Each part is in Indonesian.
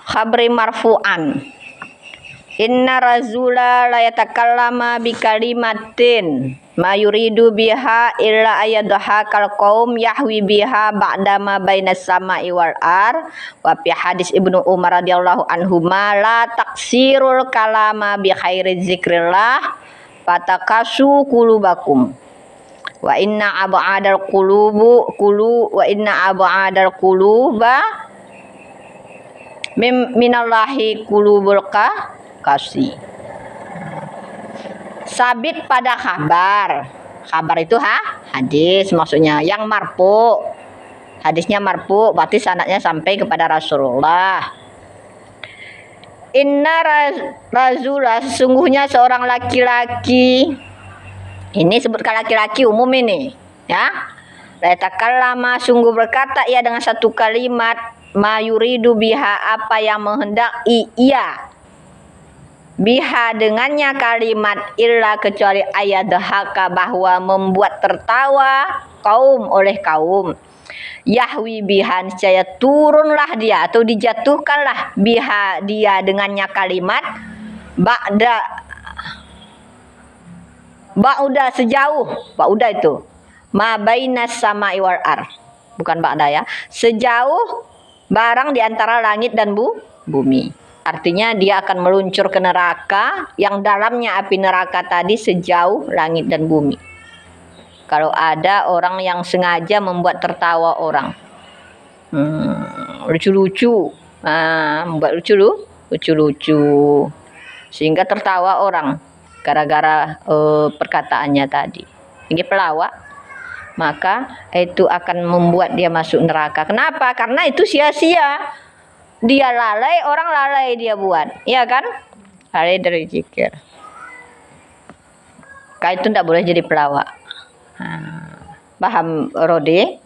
khabri marfu'an. Inna razula la yatakallama bi kalimatin ma yuridu biha illa ayadhakal qaum yahwi biha ba'da ma bainas sama'i wal ar. Wa fi hadis Ibnu Umar radhiyallahu anhuma la taksirul kalama bi khairi zikrillah fatakasu qulubakum. Wa inna ab'adal quluba minallahi qulubul kasih. Sabit pada kabar. Kabar itu hadis maksudnya yang marfu. Hadisnya marfu berarti sanadnya sampai kepada Rasulullah. Inna razula, sesungguhnya seorang laki-laki. Ini sebutkan laki-laki umum ini, ya. Latakallama, sungguh berkata ia dengan satu kalimat, mayuridu biha, apa yang menghendaki ia biha dengannya kalimat, illa kecuali ayadhaka, bahwa membuat tertawa oleh kaum, yahwi biha, niscaya turunlah dia atau dijatuhkanlah biha dia dengannya kalimat, ba'uda sejauh, ba'uda itu ma bainas sama'i wal ar, bukan ba'da ya, sejauh barang di antara langit dan bumi. Artinya dia akan meluncur ke neraka yang dalamnya api neraka tadi sejauh langit dan bumi. Kalau ada orang yang sengaja membuat tertawa orang, lucu-lucu, membuat lucu-lucu sehingga tertawa orang gara-gara perkataannya tadi. Ini pelawak, maka itu akan membuat dia masuk neraka. Kenapa? Karena itu sia-sia. Dia lalai, orang lalai dia buat, iya kan? Lalai dari zikir. Kayak itu tidak boleh jadi pelawak. Paham Rodi?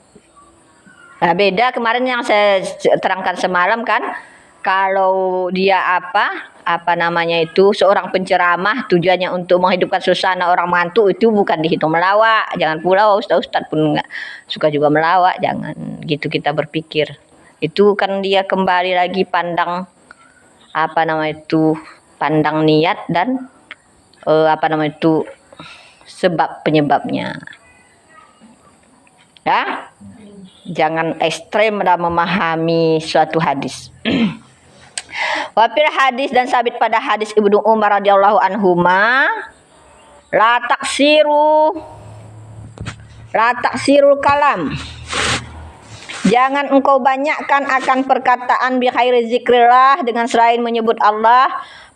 Nah, beda kemarin yang saya terangkan semalam kan, kalau dia apa namanya itu seorang penceramah tujuannya untuk menghidupkan suasana orang mantu, itu bukan dihitung melawak. Jangan pula ustaz pun nggak suka juga melawak, jangan gitu kita berpikir. Itu kan dia kembali lagi pandang pandang niat dan sebab penyebabnya, ya. Jangan ekstrem dalam memahami suatu hadis. Wafil hadis, dan sabit pada hadis Ibnu Umar radhiyallahu anhuma, la taksirul kalam, jangan engkau banyakkan akan perkataan bi khairi zikrillah, dengan selain menyebut Allah,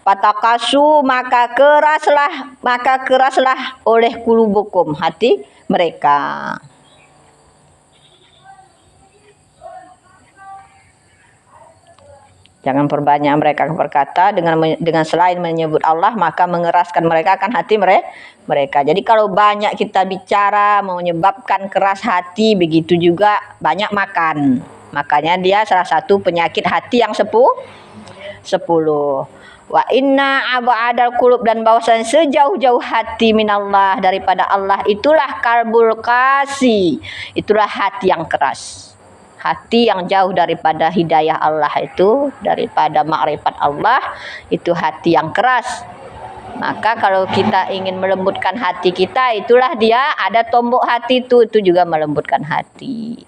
patakasu, maka keraslah oleh kulubukum, hati mereka. Jangan perbanyak mereka berkata dengan selain menyebut Allah, maka mengeraskan mereka akan hati mereka. Jadi kalau banyak kita bicara menyebabkan keras hati, begitu juga banyak makan. Makanya dia salah satu penyakit hati yang 10. Wa inna ab'adal qulub, dan bahwasanya sejauh-jauh hati minallah, daripada Allah, itulah qalbul qasi, itulah hati yang keras. Hati yang jauh daripada hidayah Allah itu, daripada makrifat Allah, itu hati yang keras. Maka kalau kita ingin melembutkan hati kita, itulah dia ada tombok hati itu juga melembutkan hati.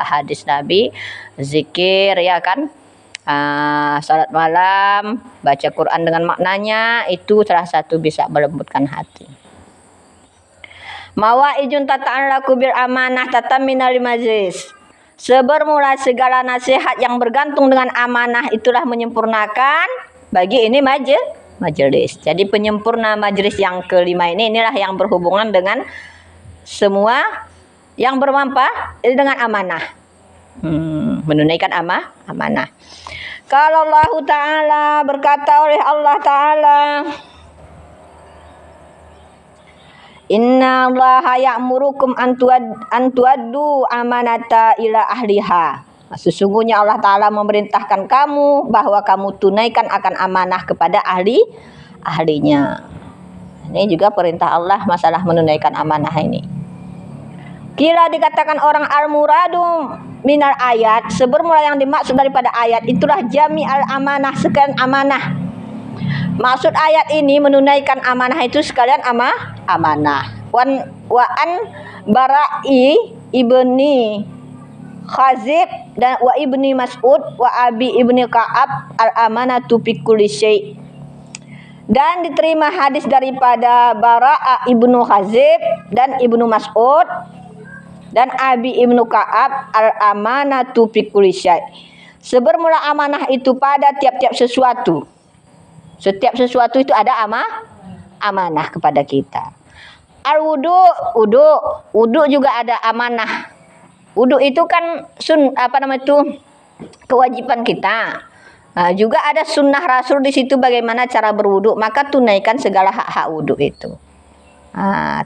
Hadis Nabi, zikir, ya kan, salat malam, baca Quran dengan maknanya, itu salah satu bisa melembutkan hati. Mawaidun tata'allaku bil amanah tataminal majlis, sebermula segala nasihat yang bergantung dengan amanah, itulah menyempurnakan bagi ini majelis. Jadi penyempurna majelis yang kelima inilah yang berhubungan dengan semua yang bermanfaat dengan amanah, menunaikan amanah. Kalau Allah Ta'ala berkata oleh Allah Ta'ala, Inna Allaha ya'murukum an tuaddu amanata ila ahliha. Sesungguhnya Allah Ta'ala memerintahkan kamu bahwa kamu tunaikan akan amanah kepada ahlinya. Ini juga perintah Allah masalah menunaikan amanah ini. Kila dikatakan orang al-muradu minal ayat, sebermula yang dimaksud daripada ayat itulah jami al-amanah, sekalian amanah. Maksud ayat ini menunaikan amanah itu sekalian amanah. Wa an Bara'i ibni Khazib dan wa ibni Mas'ud wa Abi ibni Ka'ab al-amanatu fi kulli syai'. Dan diterima hadis daripada Bara'a ibnu Khazib dan ibnu Mas'ud dan Abi ibnu Ka'ab al-amanatu fi kulli syai'. Sebermula amanah itu pada tiap-tiap sesuatu. Setiap sesuatu itu ada amanah kepada kita. Wudu juga ada amanah. Wudu itu kan kewajiban kita. Nah, juga ada sunnah Rasul di situ bagaimana cara berwudu, maka tunaikan segala hak-hak wudu itu.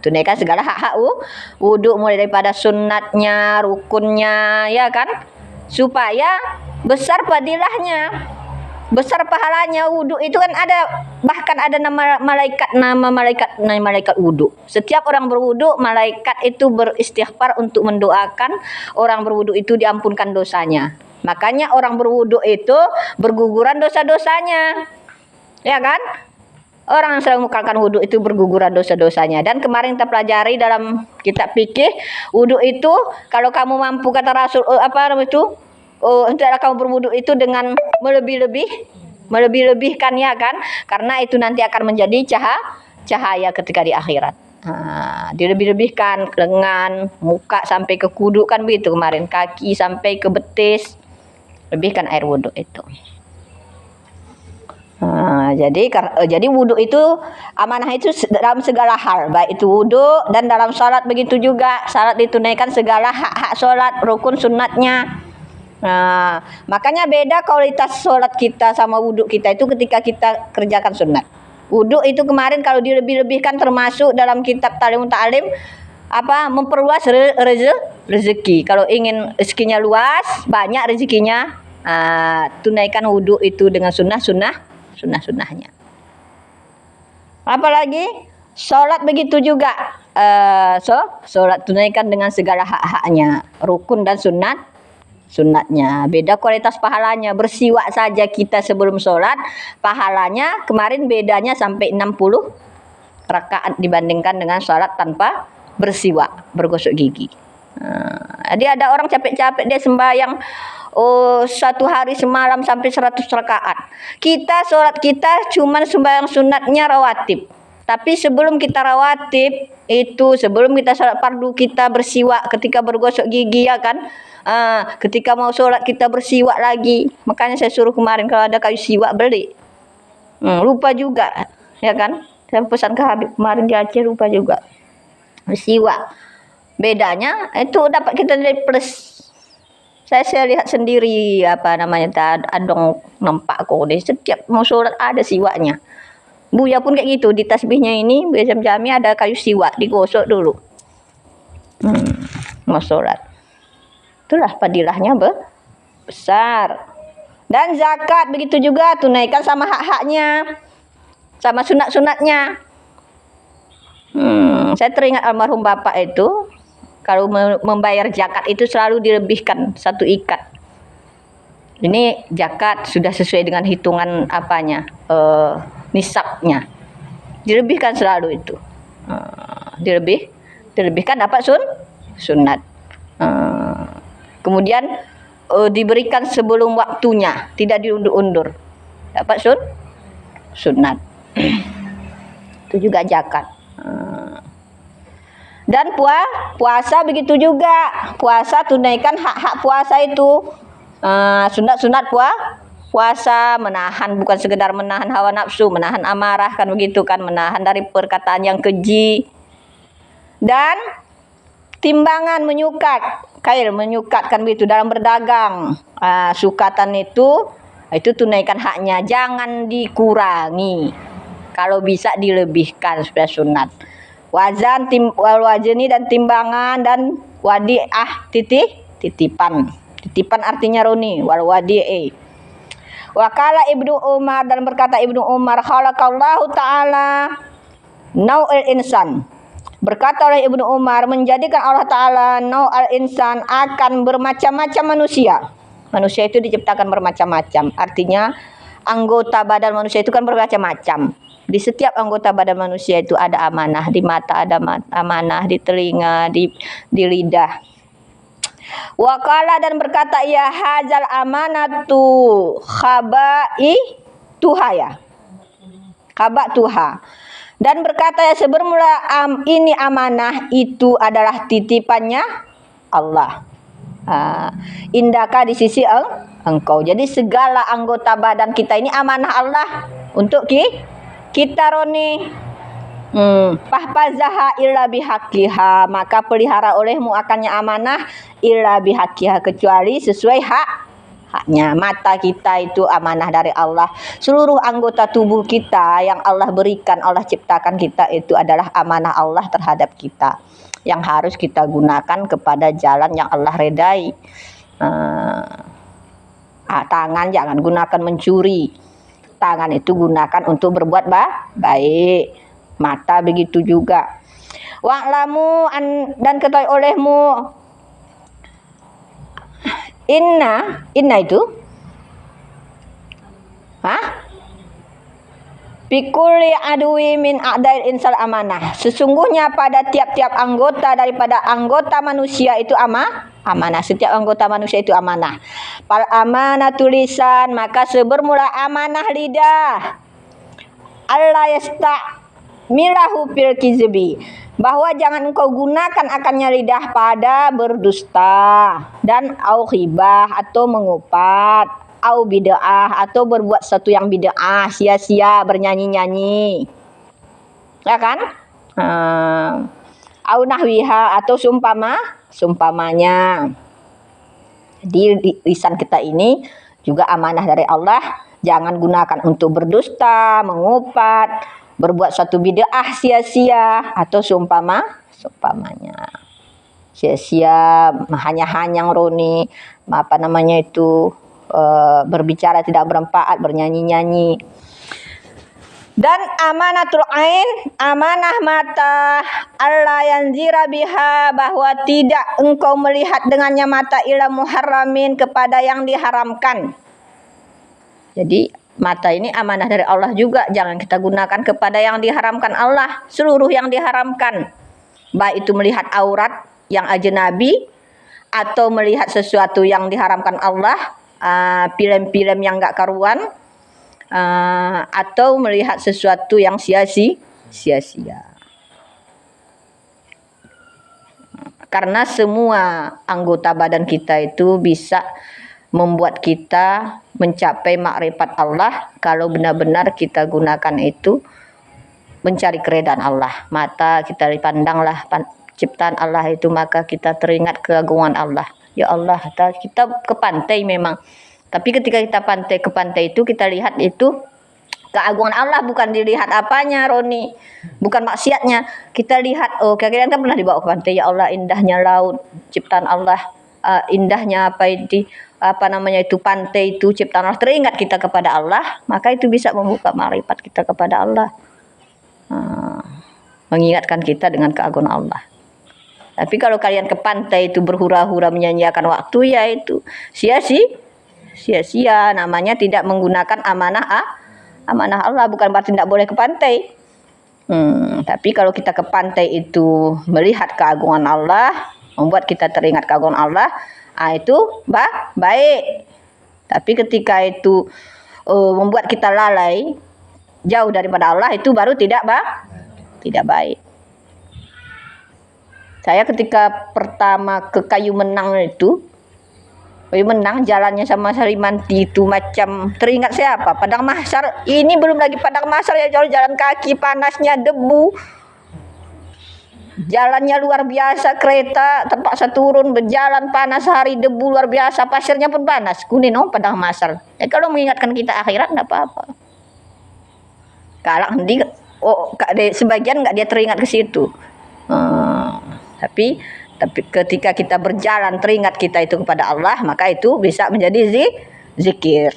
Tunaikan segala hak-hak wudu mulai daripada sunnatnya, rukunnya, ya kan? Supaya besar fadilahnya, besar pahalanya. Wudu itu kan bahkan ada nama malaikat wudu. Setiap orang berwudu, malaikat itu beristighfar untuk mendoakan orang berwudu itu diampunkan dosanya. Makanya orang berwudu itu berguguran dosa-dosanya, ya kan? Orang yang selalu mengucapkan wudu itu berguguran dosa-dosanya. Dan kemarin kita pelajari dalam kitab fikih, wudu itu kalau kamu mampu, kata Rasul, hendaklah kamu berwudu itu dengan melebih-lebihkan, ya kan? Karena itu nanti akan menjadi cahaya ketika di akhirat. Dilebih-lebihkan lengan, muka sampai ke kudu, kan begitu kemarin, kaki sampai ke betis. Lebihkan air wudu itu. Jadi wudu itu amanah itu dalam segala hal, baik itu wudu dan dalam salat begitu juga. Salat ditunaikan segala hak-hak salat, rukun sunnatnya. Makanya beda kualitas salat kita sama wudu kita itu ketika kita kerjakan sunat. Wudu itu kemarin kalau dilebih-lebihkan termasuk dalam kitab Ta'lim memperluas rezeki. Kalau ingin rezekinya luas, banyak rezekinya, tunaikan wudu itu dengan sunnahnya. Apalagi sholat begitu juga. Sholat tunaikan dengan segala hak-haknya, rukun dan sunnatnya. Beda kualitas pahalanya. Bersiwak saja kita sebelum sholat, pahalanya kemarin bedanya sampai 60 rakaat dibandingkan dengan sholat tanpa bersiwak, bergosok gigi. Jadi ada orang capek-capek dia sembahyang satu hari semalam sampai 100 rakaat. Kita sholat kita cuman sembahyang sunatnya rawatib. Tapi sebelum kita rawatib itu, sebelum kita sholat fardu, kita bersiwak ketika bergosok gigi, ya kan? Ketika mau sholat kita bersiwak lagi. Makanya saya suruh kemarin kalau ada kayu siwak beli. Lupa juga, ya kan? Saya pesan ke Habib kemarin di Aceh, lupa juga. Bersiwak. Bedanya itu dapat kita nilai plus. Saya lihat sendiri adong nampak kok deh, setiap mau sholat ada siwaknya. Buya pun kayak gitu, di tasbihnya ini Buya Jami ada kayu siwak, digosok dulu. Mau sholat. Itulah fadilahnya besar. Dan zakat begitu juga, tunaikan sama hak-haknya, sama sunat-sunatnya. Saya teringat almarhum bapak itu, kalau membayar zakat itu selalu dilebihkan satu ikat. Ini zakat sudah sesuai dengan hitungan nisabnya. Dilebihkan selalu itu. Dilebihkan dapat sunat. Kemudian diberikan sebelum waktunya, tidak diundur-undur. Dapat sunat. Itu juga zakat. Dan puasa begitu juga. Puasa tunaikan hak-hak puasa itu. Sunat-sunat puasa, menahan, bukan sekedar menahan hawa nafsu, menahan amarah, kan begitu kan, menahan dari perkataan yang keji. Dan timbangan menyukat kan begitu dalam berdagang. Sukatan itu tunaikan haknya, jangan dikurangi. Kalau bisa dilebihkan supaya sunat. Wazani dan timbangan dan wadi'ah titipan. Titipan artinya roni wal wadi'i. Wakala Ibnu Umar, dan berkata Ibnu Umar, khalaqallahu ta'ala nau'il insan. Berkata oleh Ibnu Umar, menjadikan Allah Ta'ala nau'al insan akan bermacam-macam manusia. Manusia itu diciptakan bermacam-macam. Artinya anggota badan manusia itu kan bermacam-macam. Di setiap anggota badan manusia itu ada amanah. Di mata ada amanah, di telinga, di lidah. Wakala dan berkata, ya hajal amanatu khabai tuhaya. Khaba tuha. Dan berkata, ya sebermula ini amanah itu adalah titipannya Allah. Indaka di sisi engkau. Jadi segala anggota badan kita ini amanah Allah untuk kita roni. Fahfazaha illa bihaqiha, maka pelihara olehmu akannya amanah illa bihaqiha, kecuali sesuai haknya. Mata kita itu amanah dari Allah. Seluruh anggota tubuh kita yang Allah berikan, Allah ciptakan kita itu adalah amanah Allah terhadap kita, yang harus kita gunakan kepada jalan yang Allah redai. Tangan jangan gunakan mencuri. Tangan itu gunakan untuk berbuat baik. Mata begitu juga. Wa'lamu dan ketahui olehmu, Inna itu Bikuli adui min a'dail insal amanah. Sesungguhnya pada tiap-tiap anggota daripada anggota manusia itu amanah. Setiap anggota manusia itu amanah. Pal amanah tulisan, maka sebermula amanah lidah. Allah yasta'milahu fil kizbi, bahwa jangan engkau gunakan akannya lidah pada berdusta dan au ghibah atau mengupat, au bid'ah atau berbuat sesuatu yang bid'ah, sia-sia bernyanyi-nyanyi. Ya kan? Au nahwiha atau sumpamanya. Jadi lisan kita ini juga amanah dari Allah. Jangan gunakan untuk berdusta, mengupat, berbuat suatu bid'ah sia-sia atau sumpamanya. Sia-sia, hanya-hanyang roni, berbicara tidak bermanfaat, bernyanyi-nyanyi. Dan amanatul ain, amanah mata, Allah yanzira biha, bahwa tidak engkau melihat dengannya mata ila muharramin, kepada yang diharamkan. Jadi mata ini amanah dari Allah juga, jangan kita gunakan kepada yang diharamkan Allah, seluruh yang diharamkan. Baik itu melihat aurat yang ajnabi atau melihat sesuatu yang diharamkan Allah, film-film yang enggak karuan, atau melihat sesuatu yang sia-sia. Karena semua anggota badan kita itu bisa membuat kita mencapai makrifat Allah kalau benar-benar kita gunakan itu mencari keridhaan Allah. Mata kita dipandanglah ciptaan Allah itu, maka kita teringat keagungan Allah. Ya Allah, kita ke pantai memang, tapi ketika kita ke pantai itu kita lihat itu keagungan Allah, bukan dilihat apanya Roni, bukan maksiatnya. Kita lihat, oh kalian kan pernah dibawa ke pantai, ya Allah indahnya laut ciptaan Allah, indahnya pantai itu ciptaan Allah, teringat kita kepada Allah, maka itu bisa membuka makrifat kita kepada Allah, mengingatkan kita dengan keagungan Allah. Tapi kalau kalian ke pantai itu berhura-hura menyanyiakan waktu, ya itu sia-sia, namanya tidak menggunakan amanah Allah. Bukan berarti tidak boleh ke pantai. Tapi kalau kita ke pantai itu melihat keagungan Allah, membuat kita teringat keagungan Allah, itu baik. Tapi ketika itu membuat kita lalai jauh daripada Allah, itu baru tidak baik. Saya ketika pertama ke Kayu Menang jalannya sama Sarimanti itu macam teringat siapa? Padang Mahsyar. Ini belum lagi Padang Mahsyar, ya jalan kaki, panasnya, debu. Jalannya luar biasa, kereta terpaksa turun, berjalan panas hari, debu luar biasa, pasirnya pun panas. Kuning Padang Mahsyar. Kalau mengingatkan kita akhirat enggak apa-apa. Kalau sebagian enggak dia teringat ke situ. Tapi ketika kita berjalan teringat kita itu kepada Allah, maka itu bisa menjadi zikir.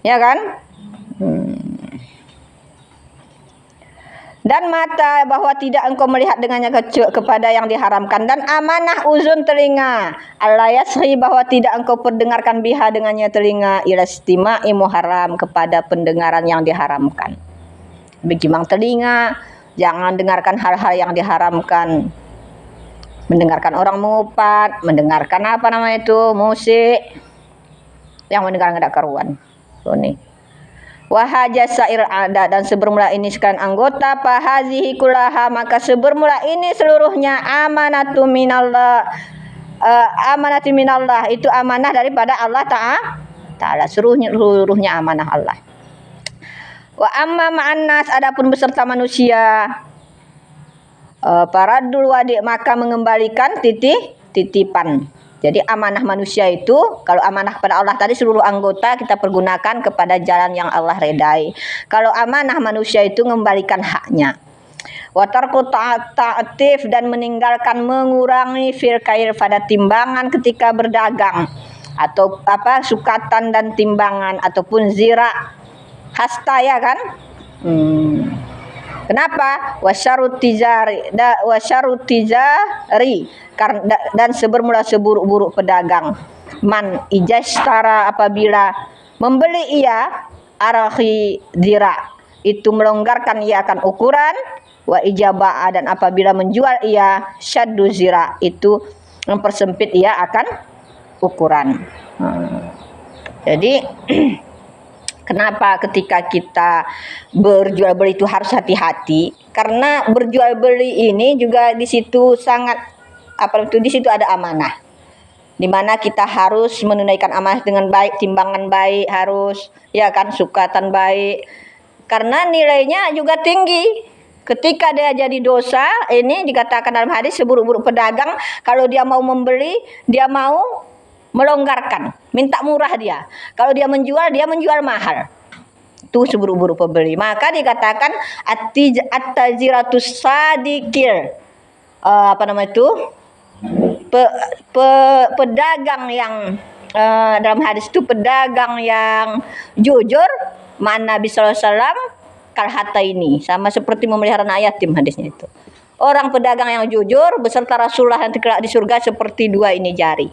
Ya kan? Dan mata bahwa tidak engkau melihat dengannya kepada yang diharamkan, dan amanah uzun telinga Allah yasri bahwa tidak engkau perdengarkan biha dengannya telinga ilastima'i muharram kepada pendengaran yang diharamkan. Bagaimana telinga, jangan dengarkan hal-hal yang diharamkan. Mendengarkan orang mengupat, mendengarkan apa namanya itu musik, yang mendengar nggak karuan. Nih. Wahaja sair ada, dan sebermula ini sekalian anggota fahazihi kullaha, maka sebermula ini seluruhnya amanatu minallah, amanatu minallah itu amanah daripada Allah Ta'ala, seluruhnya amanah Allah. Wa amma ma'an nas, adapun beserta manusia, paradul wadi, maka mengembalikan titipan. Jadi amanah manusia itu, kalau amanah kepada Allah tadi seluruh anggota kita pergunakan kepada jalan yang Allah redai. Kalau amanah manusia itu mengembalikan haknya. Wa tarku ta'atif, dan meninggalkan mengurangi fil kair pada timbangan ketika berdagang, atau apa sukatan dan timbangan, ataupun zira hasta ya kan. Kenapa? Wasyarut tijari dan sebermula seburuk-buruk pedagang. Man ijastara, apabila membeli ia arahi zira, itu melonggarkan ia akan ukuran. Wa ijabah, dan apabila menjual ia syaddu zira, itu mempersempit ia akan ukuran. Jadi kenapa ketika kita berjual beli itu harus hati-hati? Karena berjual beli ini juga di situ sangat di situ ada amanah. Di mana kita harus menunaikan amanah dengan baik, timbangan baik harus, ya kan, sukatan baik. Karena nilainya juga tinggi. Ketika dia jadi dosa, ini dikatakan dalam hadis seburuk-buruk pedagang, kalau dia mau membeli, dia mau melonggarkan, minta murah dia. Kalau dia menjual mahal. Itu seburuk-buruk pembeli. Maka dikatakan at-tajiratus sadikir. Pedagang yang dalam hadis itu pedagang yang jujur, mana Nabi sallallahu alaihi wasallam kalhata ini, sama seperti memelihara anak yatim hadisnya itu. Orang pedagang yang jujur beserta Rasulullah nanti kelak di surga seperti dua ini jari.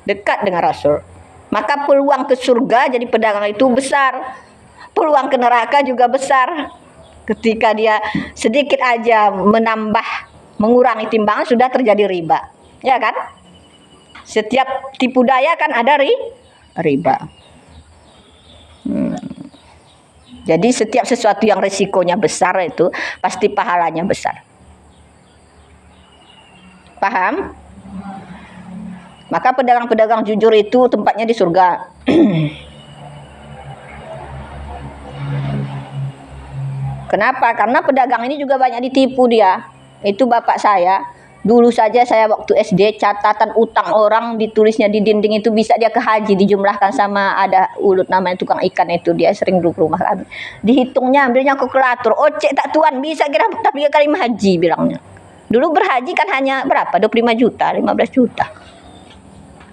Dekat dengan Rasul. Maka peluang ke surga jadi pedagang itu besar. Peluang ke neraka juga besar. Ketika dia sedikit aja mengurangi timbangan, sudah terjadi riba. Ya kan? Setiap tipu daya kan ada riba. Jadi setiap sesuatu yang resikonya besar itu pasti pahalanya besar. Paham? Maka pedagang-pedagang jujur itu tempatnya di surga. Kenapa? Karena pedagang ini juga banyak ditipu dia. Itu bapak saya. Dulu saja saya waktu SD, catatan utang orang ditulisnya di dinding itu bisa dia ke haji, dijumlahkan sama ada ulut namanya tukang ikan itu, dia sering duduk rumah kami. Dihitungnya, ambilnya kalkulator. Cek tak tuan, bisa kira tapi 3 kali haji bilangnya. Dulu berhaji kan hanya berapa? 25 juta, 15 juta.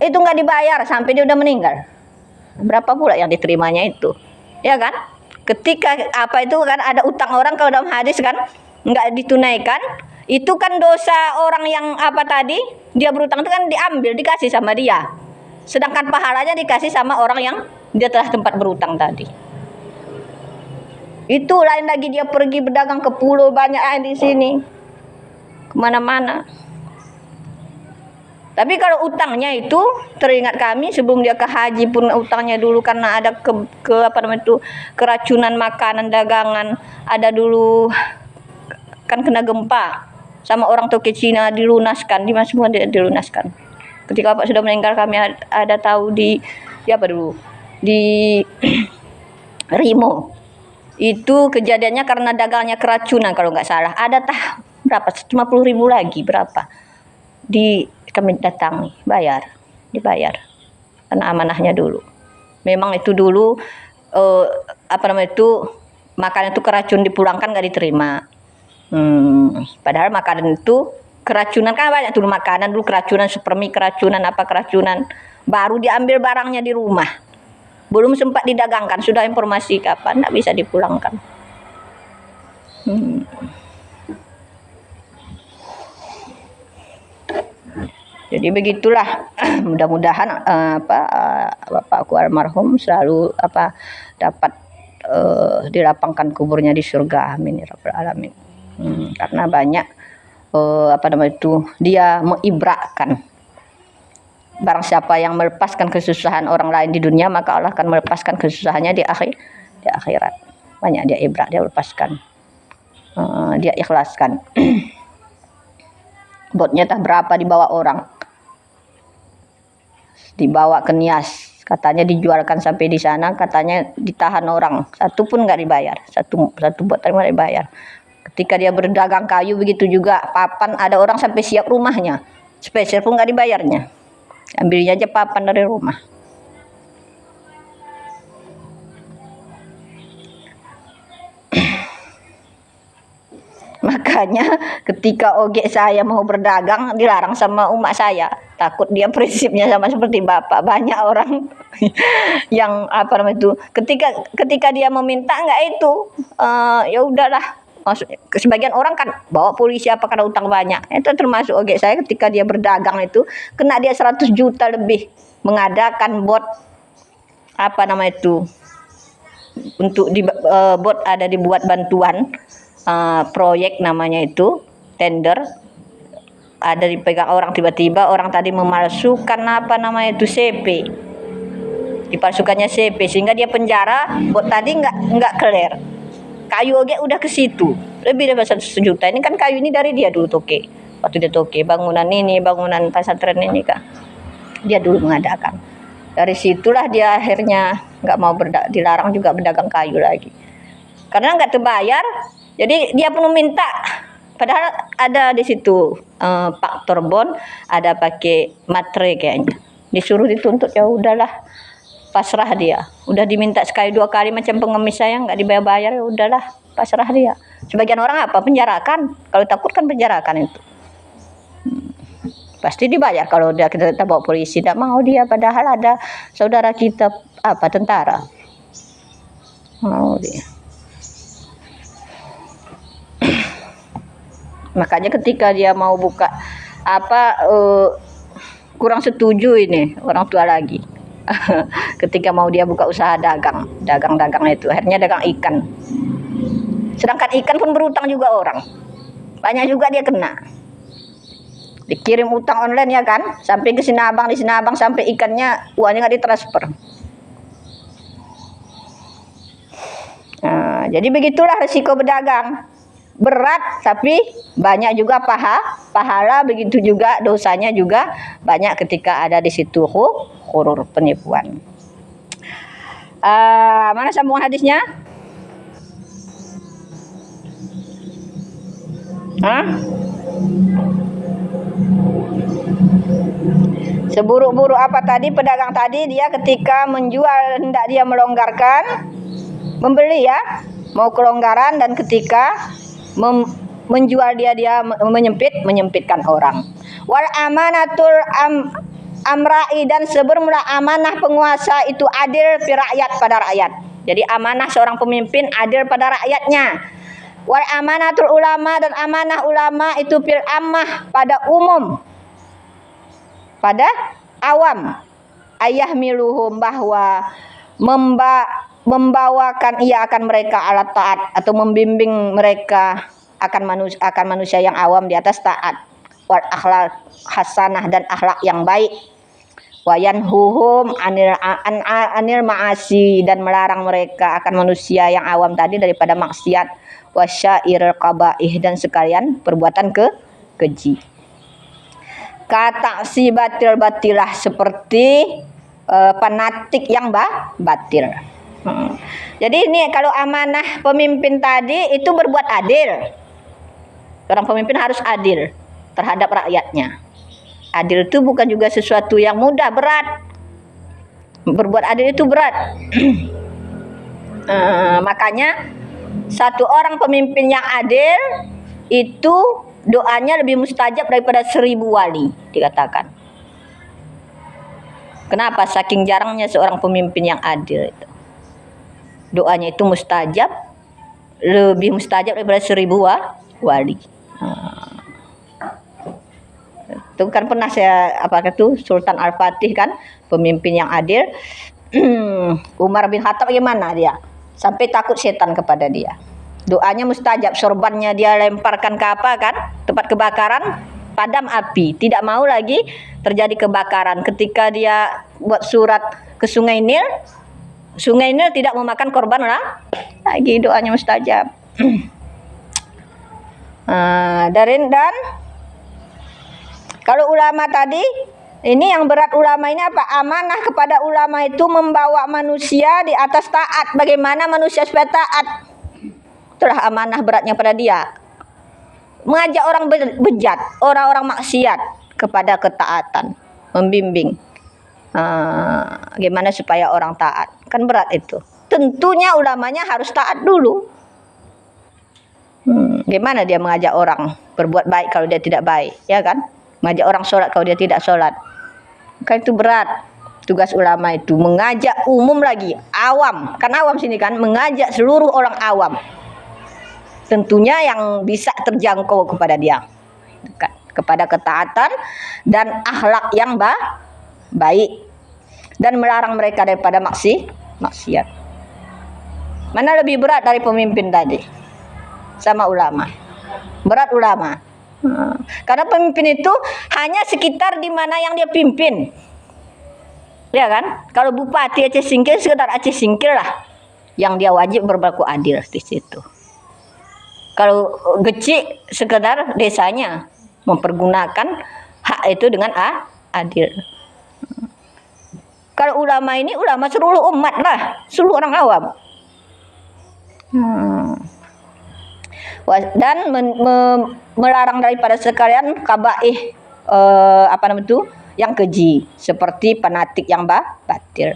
Itu nggak dibayar sampai dia udah meninggal. Berapa pula yang diterimanya itu? Ya kan? Ketika apa itu kan ada utang orang, kalau dalam hadis kan nggak ditunaikan, itu kan dosa orang yang apa tadi, dia berutang itu kan diambil, dikasih sama dia. Sedangkan pahalanya dikasih sama orang yang dia telah tempat berutang tadi. Itu lain lagi dia pergi berdagang ke pulau, banyak di sini. Kemana-mana. Tapi kalau utangnya itu teringat kami sebelum dia ke haji pun utangnya dulu karena ada keracunan makanan dagangan, ada dulu kan kena gempa sama orang Turki Cina, dilunaskan, semua dilunaskan. Ketika Bapak sudah meninggal kami ada tahu di Rimo. Itu kejadiannya karena dagangnya keracunan kalau nggak salah. Ada berapa? 50.000 lagi berapa? Kami datangi, dibayar. Karena amanahnya dulu. Memang itu dulu makanan itu keracun dipulangkan nggak diterima. Padahal makanan itu keracunan kan banyak dulu, makanan dulu keracunan, supermi keracunan, baru diambil barangnya di rumah, belum sempat didagangkan sudah informasi kapan nggak bisa dipulangkan. Jadi begitulah. Mudah-mudahan bapakku almarhum selalu dapat dilapangkan kuburnya di surga, amin ya rabbal alamin. Karena banyak dia mengibrakkan. Barang siapa yang melepaskan kesusahan orang lain di dunia, maka Allah akan melepaskan kesusahannya di akhirat. Banyak dia ibrak, dia lepaskan, dia ikhlaskan. Botnya tak berapa dibawa orang, dibawa ke Nias, katanya dijualkan sampai di sana, katanya ditahan orang, satu pun nggak dibayar, satu bot terima dibayar. Ketika dia berdagang kayu begitu juga, papan ada orang sampai siap rumahnya, spesial pun nggak dibayarnya, ambilnya aja papan dari rumah. Makanya ketika oge saya mau berdagang dilarang sama umak saya, takut dia prinsipnya sama seperti bapak. Banyak orang yang ketika dia meminta enggak itu, ya udahlah. Maksudnya sebagian orang kan bawa polisi apa karena utang banyak. Itu termasuk oge saya ketika dia berdagang itu kena dia 100 juta lebih mengadakan bot untuk bot ada dibuat bantuan. Proyek namanya itu tender, ada dipegang orang, tiba-tiba orang tadi memalsukan CP, dipalsukannya CP sehingga dia penjara. Bot tadi nggak clear, kayu oge udah ke situ lebih dari 1 juta. Ini kan kayu ini dari dia dulu toke, waktu dia toke bangunan pesantren ini kan dia dulu mengadakan. Dari situlah dia akhirnya nggak mau dilarang juga berdagang kayu lagi karena nggak terbayar. Jadi dia pun minta, padahal ada di situ Pak Torbon ada pakai matre kayaknya, disuruh dituntut, ya udahlah pasrah dia. Udah diminta sekali 2 kali macam pengemis saya nggak dibayar, ya udahlah pasrah dia. Sebagian orang penjarakan, kalau takut kan penjarakan itu. Pasti dibayar kalau kita bawa polisi, tidak mau dia, padahal ada saudara kita tentara, mau dia. Makanya ketika dia mau buka kurang setuju ini orang tua lagi. Ketika mau dia buka usaha dagang itu, akhirnya dagang ikan. Sedangkan ikan pun berutang juga orang, banyak juga dia kena. Dikirim utang online ya kan, sampai ke Sinabang, di Sinabang sampai ikannya uangnya nggak ditransfer. Nah, jadi begitulah resiko berdagang. Berat tapi banyak juga pahala, begitu juga dosanya juga banyak ketika ada di situ hurur penipuan. Mana sambungan hadisnya? Seburuk-buruk apa tadi pedagang tadi, dia ketika menjual hendak dia melonggarkan, membeli ya, mau kelonggaran, dan ketika menjual dia menyempitkan orang. Wal amanatul amra'i, dan sebermula amanah penguasa itu adil fi rakyat pada rakyat. Jadi amanah seorang pemimpin adil pada rakyatnya. Wal amanatul ulama, dan amanah ulama itu fil ammah pada umum, pada awam. Ayah miluhum, bahwa membawakan ia akan mereka alat taat, atau membimbing mereka akan manusia yang awam di atas taat. Wal akhlak hasanah, dan akhlak yang baik. Wayanhuhum anil ma'asi, dan melarang mereka akan manusia yang awam tadi daripada maksiat. Wasyairil qabaih, dan sekalian perbuatan keji. Kata si batilah, seperti fanatik yang batil. Jadi ini kalau amanah pemimpin tadi itu berbuat adil. Orang pemimpin harus adil terhadap rakyatnya. Adil itu bukan juga sesuatu yang mudah, berat. Berbuat adil itu berat. Makanya satu orang pemimpin yang adil itu doanya lebih mustajab daripada 1000 wali, dikatakan. Kenapa? Saking jarangnya seorang pemimpin yang adil itu. Doanya itu mustajab, lebih mustajab daripada 1000 wali. Itu kan pernah saya Sultan Al-Fatih kan, pemimpin yang adil. Umar bin Khattab gimana dia? Sampai takut setan kepada dia. Doanya mustajab, sorbannya dia lemparkan ke apa kan? Tempat kebakaran, padam api. Tidak mau lagi terjadi kebakaran. Ketika dia buat surat ke Sungai Nil tidak memakan korban lah. Lagi doanya mustajab. Dan kalau ulama tadi, ini yang berat ulama ini apa? Amanah kepada ulama itu membawa manusia di atas taat. Bagaimana manusia supaya taat? Itulah amanah beratnya pada dia. Mengajak orang bejat, orang-orang maksiat kepada ketaatan, membimbing. Gimana supaya orang taat? Kan berat itu. Tentunya ulamanya harus taat dulu. Gimana dia mengajak orang berbuat baik kalau dia tidak baik, ya kan? Mengajak orang sholat kalau dia tidak sholat. Kan itu berat. Tugas ulama itu mengajak umum lagi, awam. Kan awam sini kan, mengajak seluruh orang awam. Tentunya yang bisa terjangkau kepada dia. Kepada ketaatan dan akhlak yang baik. Dan melarang mereka daripada maksiat. Mana lebih berat dari pemimpin tadi? Sama ulama. Berat ulama. Karena pemimpin itu hanya sekitar di mana yang dia pimpin, ya kan? Kalau bupati Aceh Singkil, sekitar Aceh Singkil lah yang dia wajib berlaku adil di situ. Kalau Geci, sekedar desanya mempergunakan hak itu dengan adil. Kalau ulama ini ulama seluruh umat lah, seluruh orang awam. Dan melarang daripada sekalian kabaih yang keji, seperti fanatik yang batil.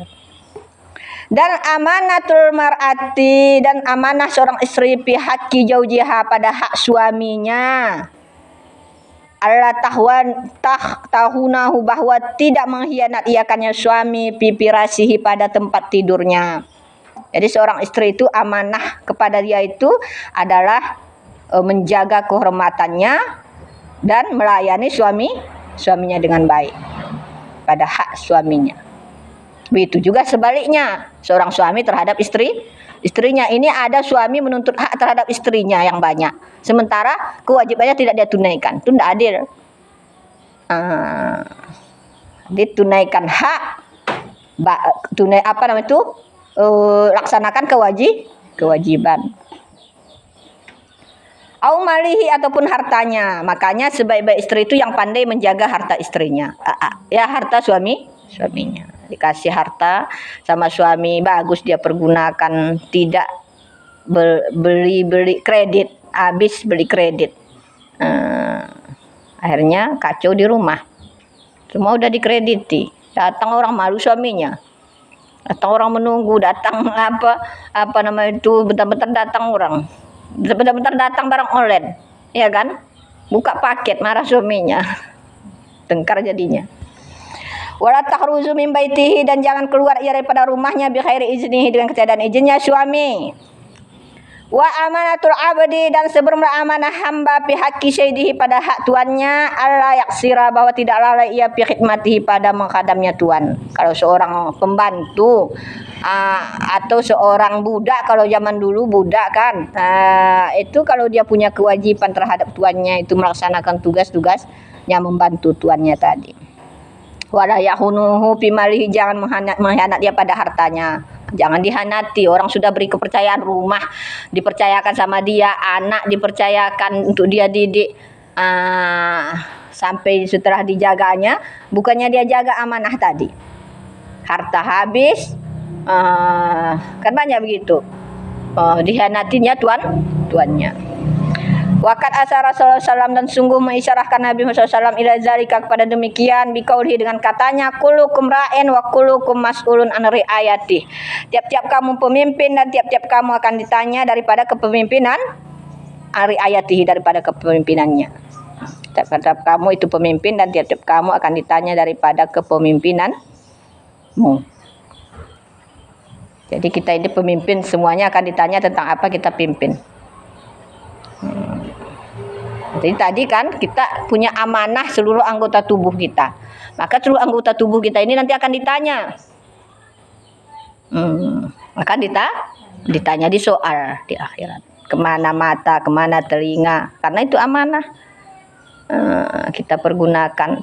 Dan amanatul mar'ati, dan amanah seorang istri fi haqqi zaujiha, pada hak suaminya. Allah tahunahu, bahwa tidak mengkhianatikannya suami fi firasihi, pada tempat tidurnya. Jadi seorang istri itu amanah kepada dia itu adalah menjaga kehormatannya dan melayani suaminya dengan baik pada hak suaminya. Begitu juga sebaliknya, seorang suami terhadap istrinya. Ini ada suami menuntut hak terhadap istrinya yang banyak, sementara kewajibannya tidak dia tunaikan. Itu tidak adil. Ditunaikan hak, laksanakan kewajiban. Au malihi, ataupun hartanya. Makanya sebaik-baik istri itu yang pandai menjaga harta istrinya. Ya, harta suaminya. Dikasih harta sama suami, bagus dia pergunakan, tidak beli kredit, habis beli kredit. Akhirnya kacau di rumah. Semua udah dikrediti. Datang orang malu suaminya. Datang orang menunggu, datang bentar-bentar datang orang. Bentar-bentar datang barang online, ya kan? Buka paket, marah suaminya. Tengkar jadinya. Wala takhruju min baitihi, dan jangan keluar ia daripada rumahnya bi khairi iznihi, dengan ketiadaan izinnya suami. Wa amanatul abdi, dan sebenarnya amanah hamba fi haqqi sayyidihi, pada hak tuannya, alla yaksira, bahwa tidak lalai ia fi khidmatihi, pada menghadamnya tuan. Kalau seorang pembantu atau seorang budak, kalau zaman dulu budak kan, itu kalau dia punya kewajiban terhadap tuannya itu melaksanakan tugas-tugasnya, membantu tuannya tadi. Wala yahunuhu fi malihi, jangan mengkhianat dia pada hartanya. Jangan dihanati. Orang sudah beri kepercayaan, rumah dipercayakan sama dia, anak dipercayakan untuk dia didik, sampai setelah dijaganya, bukannya dia jaga amanah tadi, harta habis. Kan banyak begitu, dihianatinya tuannya. Wakat asar Rasulullah SAW, dan sungguh mengisyarahkan Nabi Muhammad SAW ila zalika, kepada demikian, biqaulihi, dengan katanya, kullukum ra'in wa kullukum mas'ulun an ri'ayati. Tiap-tiap kamu pemimpin dan tiap-tiap kamu akan ditanya daripada kepemimpinan, an ri'ayatihi, daripada kepemimpinannya. Tiap-tiap kamu itu pemimpin dan tiap-tiap kamu akan ditanya daripada kepemimpinanmu. Jadi kita ini pemimpin, semuanya akan ditanya tentang apa kita pimpin. Jadi tadi kan kita punya amanah seluruh anggota tubuh kita. Maka seluruh anggota tubuh kita ini nanti akan ditanya. Akan ditanya di soal di akhirat. Kemana mata, kemana telinga. Karena itu amanah. Kita pergunakan.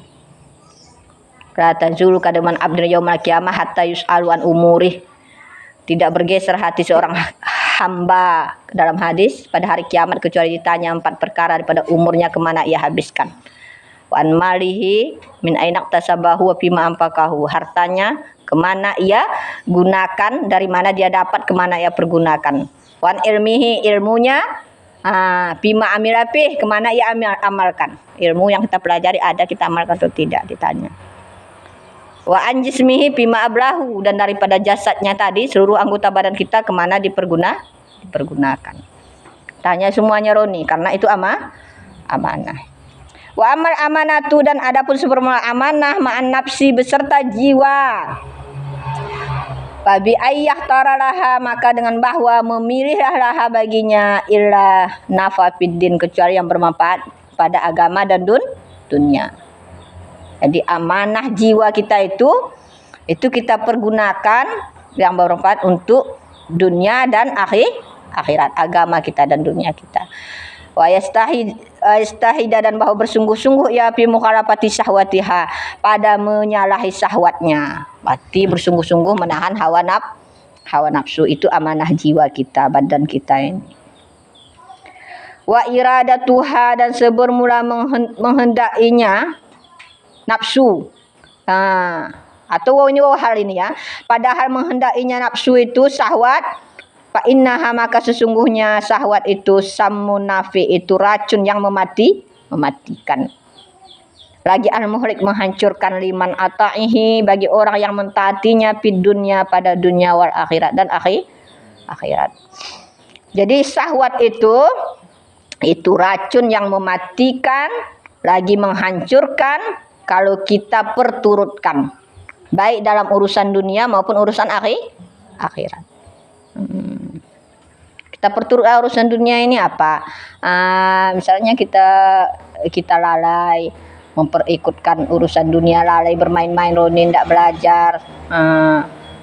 La tazulu qadaman abdin yaumal qiyamah hatta yus'alu an umurih. Tidak bergeser hati seorang hamba dalam hadis pada hari kiamat kecuali ditanya 4 perkara daripada umurnya kemana ia habiskan. Wa an malihi min aina tasabahu wa fima anfaqahu. Hartanya kemana ia gunakan, dari mana dia dapat, kemana ia pergunakan. Wa an ilmihi, ilmunya bima amila fih, kemana ia amalkan. Ilmu yang kita pelajari ada kita amalkan atau tidak, ditanya. Wa an jismihi bima ablahu, dan daripada jasadnya tadi seluruh anggota badan kita kemana dipergunakan. Tanya semuanya Roni, karena itu amanah. Wa amal amanatu, dan adapun sepermula amanah ma'an nafsi beserta jiwa. Babi ayyah taralaha, maka dengan bahwa memilihlah laha baginya illa nafa fiddin, kecuali yang bermanfaat pada agama dan dunia. Jadi amanah jiwa kita itu kita pergunakan yang bermanfaat untuk dunia dan akhirat, agama kita dan dunia kita. Wa yastahida, dan bahwa bersungguh-sungguh ya fi mukhalafati syahwatiha, pada menyalahi syahwatnya. Berarti bersungguh-sungguh menahan hawa nafsu, itu amanah jiwa kita, badan kita ini. Wa iradatuha, dan sebermula menghendakinya nafsu. Atau hal ini ya. Padahal menghendakinya nafsu itu syahwat. Fa innaha, maka sesungguhnya syahwat itu samun nafi, itu racun yang mematikan. Lagi al-muhlik, menghancurkan liman ata'ihi, bagi orang yang mentaatinya fid dunya, pada dunia wal akhirat, dan akhirat. Jadi syahwat itu racun yang mematikan, lagi menghancurkan kalau kita perturutkan, baik dalam urusan dunia maupun urusan akhirat. Kita perturutkan urusan dunia ini apa? Misalnya kita lalai memperikutkan urusan dunia, lalai bermain-main, Roni tidak belajar.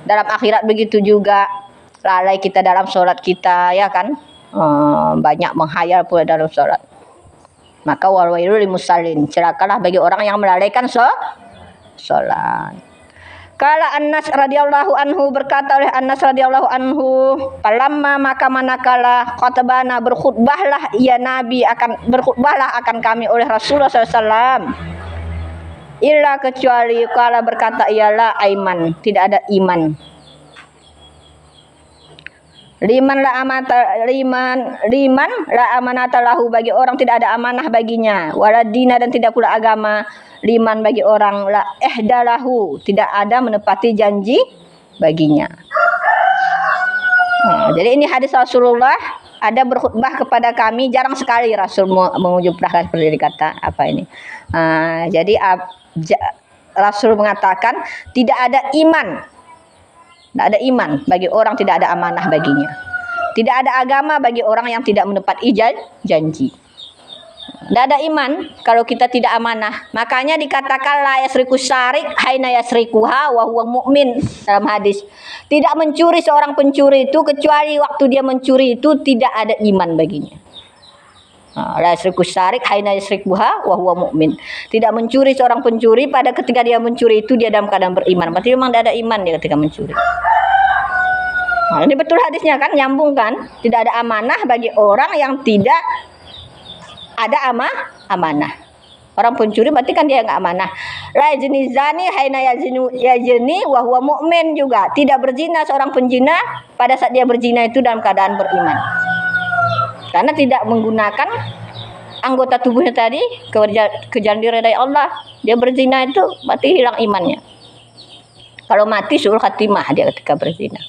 Dalam akhirat begitu juga, lalai kita dalam sholat kita, ya kan? Banyak menghayal pula dalam sholat. Maka walwailul lil musallin, celakalah bagi orang yang melalaikan sholat. Kala Anas radhiyallahu anhu, berkata oleh Anas radhiyallahu anhu, palamma, maka manakala khatabana, berkhutbahlah akan kami oleh Rasulullah SAW. Illa, kecuali kala berkata ialah aiman, tidak ada iman. Liman la amanata lahu, bagi orang tidak ada amanah baginya. Waladina, dan tidak pula agama. Liman, bagi orang la ehdalahu, tidak ada menepati janji baginya. Jadi ini hadis Rasulullah, ada berkhutbah kepada kami, jarang sekali Rasul mengujumkan seperti kata apa ini. Jadi Rasul mengatakan tidak ada iman. Tidak ada iman bagi orang tidak ada amanah baginya. Tidak ada agama bagi orang yang tidak menepati janji. Tidak ada iman kalau kita tidak amanah. Makanya dikatakan la yasriku syarik haina yasrikuha wa huwa mu'min dalam hadis. Tidak mencuri seorang pencuri itu kecuali waktu dia mencuri itu tidak ada iman baginya. La yasriku syarik haina yasrikuha wa huwa mu'min. Tidak mencuri seorang pencuri pada ketika dia mencuri itu dia dalam keadaan beriman. Berarti memang tidak ada iman dia ketika mencuri. Ini betul hadisnya kan, nyambung kan? Tidak ada amanah bagi orang yang tidak ada amanah. Orang pencuri berarti kan dia enggak amanah. La yazni zani haina yazni wa huwa mu'min, juga tidak berzina seorang penjina pada saat dia berzina itu dalam keadaan beriman. Karena tidak menggunakan anggota tubuhnya tadi ke jalan diridai Allah. Dia berzina itu berarti hilang imannya. Kalau mati suul khatimah dia ketika berzina.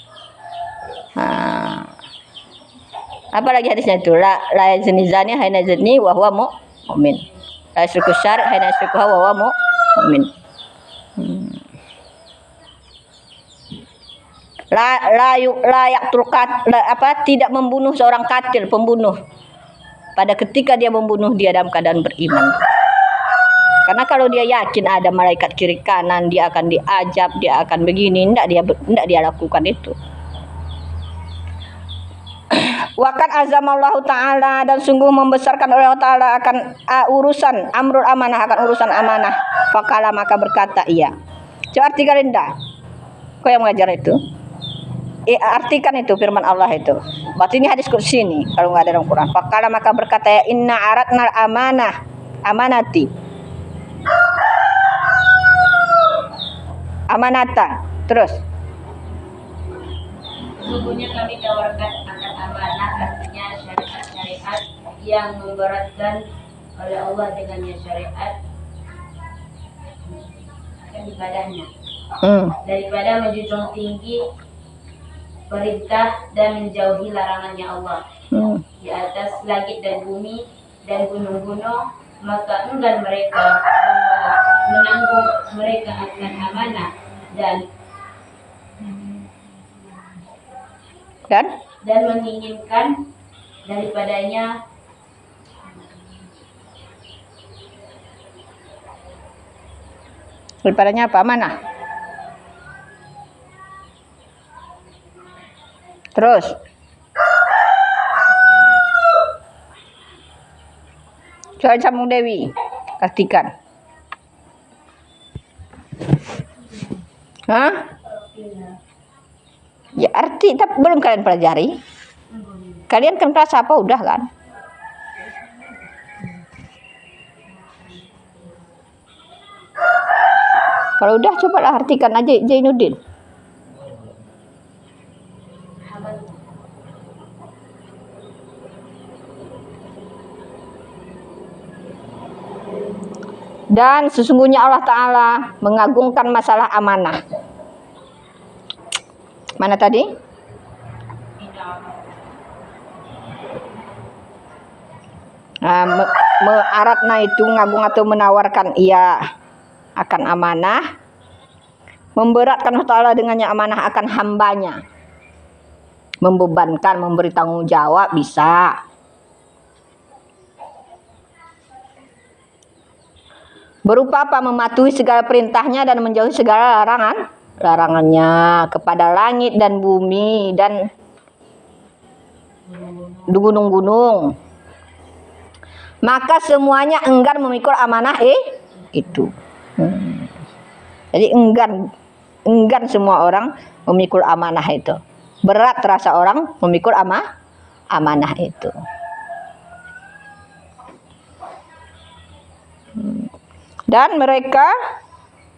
Apa lagi hadisnya itu? La yazni zani haina yazni wa huwa mu'min. La yasriku syarq haina yasrikuha wa huwa mu'min. La yaqtul tidak membunuh seorang katil, pembunuh pada ketika dia membunuh dia dalam keadaan beriman. Karena kalau dia yakin ada malaikat kiri kanan, dia akan diajab, dia akan begini, tidak dia lakukan itu. Wakan azamallahu ta'ala, dan sungguh membesarkan oleh Allah Ta'ala akan urusan amrul amanah, akan urusan amanah. Fakala, maka berkata ia. Coba artikan Linda. Kau yang mengajar itu? Artikan itu firman Allah itu. Berarti ini hadis kursi ini kalau nggak ada dalam Quran. Fakala, maka berkata ya, inna aratnal amanati. Amanata. Terus. Sesungguhnya kami tawarkan akan amanah, artinya syariat-syariat yang memberatkan oleh Allah dengannya syariat akan ibadahnya. Daripada menjunjung tinggi perintah dan menjauhi larangannya Allah. Di atas langit dan bumi dan gunung-gunung, maka enggan mereka menanggung mereka akan amanah dan menginginkan daripadanya apa? Mana? Terus. Coba sambung Dewi. Artikan. Hah? Ya arti, tapi belum kalian pelajari. Kalian kan kelas apa udah kan? Kalau udah cobalah artikan aja Zainuddin. Dan sesungguhnya Allah Ta'ala mengagungkan masalah amanah. Mana tadi? Aratna itu ngagung atau menawarkan ia akan amanah. Memberatkan Allah Ta'ala dengannya amanah akan hambanya. Membebankan, memberi tanggung jawab bisa. Berupa apa? Mematuhi segala perintahnya dan menjauhi segala larangannya, kepada langit dan bumi dan gunung-gunung. Maka semuanya enggan memikul amanah itu. Jadi enggan semua orang memikul amanah itu. Berat terasa orang memikul amanah itu. Dan mereka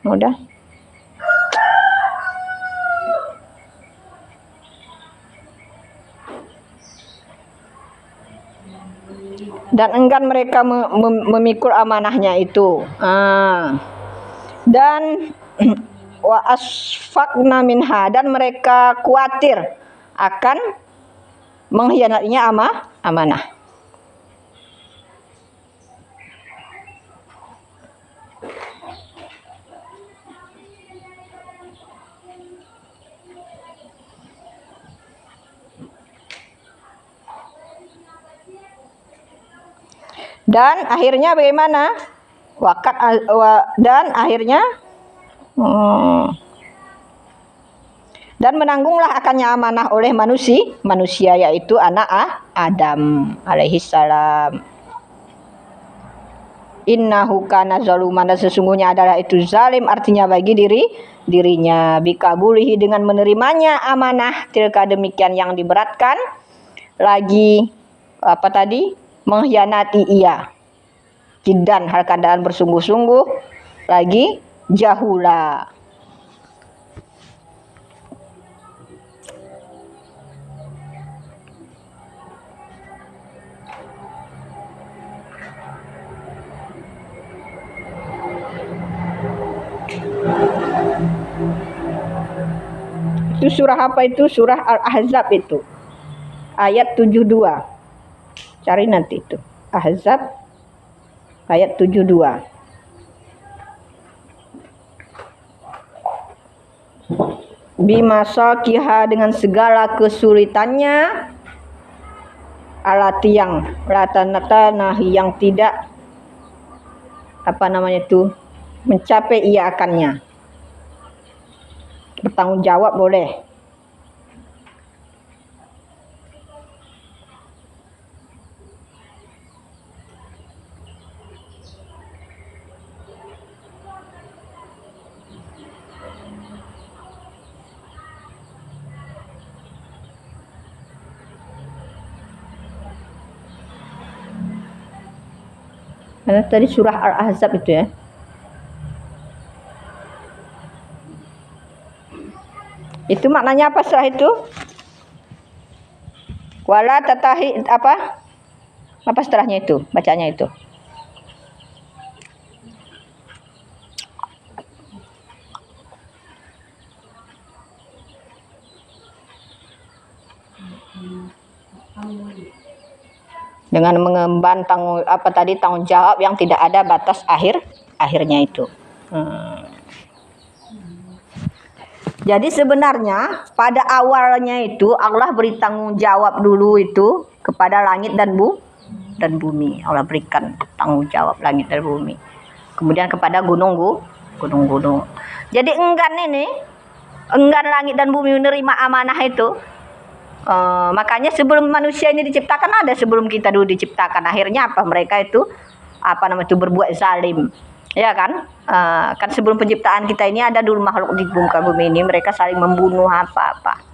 udah dan enggan mereka memikul amanahnya itu. Dan wa asfaqna minha, dan mereka khawatir akan mengkhianatinya amanah. Dan akhirnya bagaimana? Dan akhirnya dan menanggunglah akannya amanah oleh manusia yaitu anak Adam alaihissalam. Innahu kana zaluman, sesungguhnya adalah itu zalim, artinya bagi dirinya. Bikabulihi, dengan menerimanya amanah, tilka demikian yang diberatkan. Lagi apa tadi? Mengkhianati ia. Jiddan, hal keadaan bersungguh-sungguh. Lagi jahula. Itu surah apa itu? Surah Al-Ahzab itu. Ayat 72. Cari nanti itu. Ahzab ayat 72. Bimasakiha, dengan segala kesulitannya. alati yang nahi yang tidak mencapai ia akannya. Bertanggung jawab boleh. Karena tadi surah Al-Ahzab itu ya. Itu maknanya apa surah itu? Wala tatahi apa? Apa setelahnya itu? Bacanya itu. Dengan mengemban tanggung jawab yang tidak ada batas akhirnya itu. Jadi sebenarnya pada awalnya itu Allah beri tanggung jawab dulu itu kepada langit dan bumi. Allah berikan tanggung jawab langit dan bumi. Kemudian kepada gunung-gunung. Jadi enggan langit dan bumi menerima amanah itu. Makanya sebelum manusia ini diciptakan ada sebelum kita dulu diciptakan. Akhirnya apa? Mereka itu berbuat zalim. Ya kan? Kan sebelum penciptaan kita ini ada dulu makhluk di muka bumi ini, mereka saling membunuh apa-apa.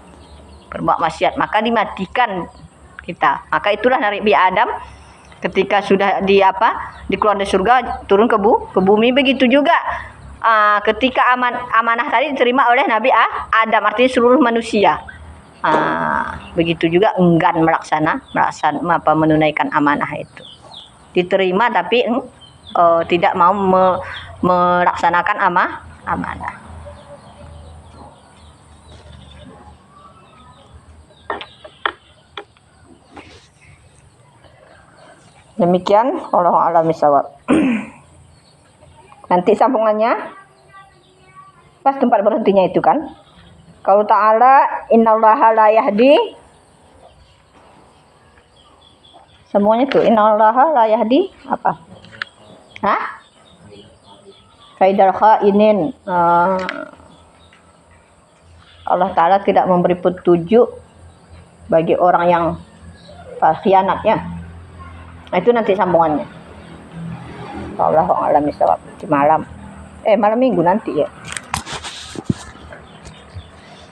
Berbuat maksiat, maka dimatikan kita. Maka itulah Nabi Adam ketika sudah dikeluarkan dari surga turun ke bumi, begitu juga ketika amanah tadi diterima oleh Nabi Adam, artinya seluruh manusia. Begitu juga enggan menunaikan amanah itu. Diterima tapi tidak mau melaksanakan amanah. Demikian, wallahu a'lam bishawab. Nanti sambungannya pas tempat berhentinya itu kan. Kalau ta'ala innallaha la yahdi, semuanya tuh innallaha la yahdi apa? Kaidal khainin. Allah Ta'ala tidak memberi petunjuk bagi orang yang khianatnya. Nah, itu nanti sambungannya. Wallahu a'lam bishawab. Di malam minggu nanti ya.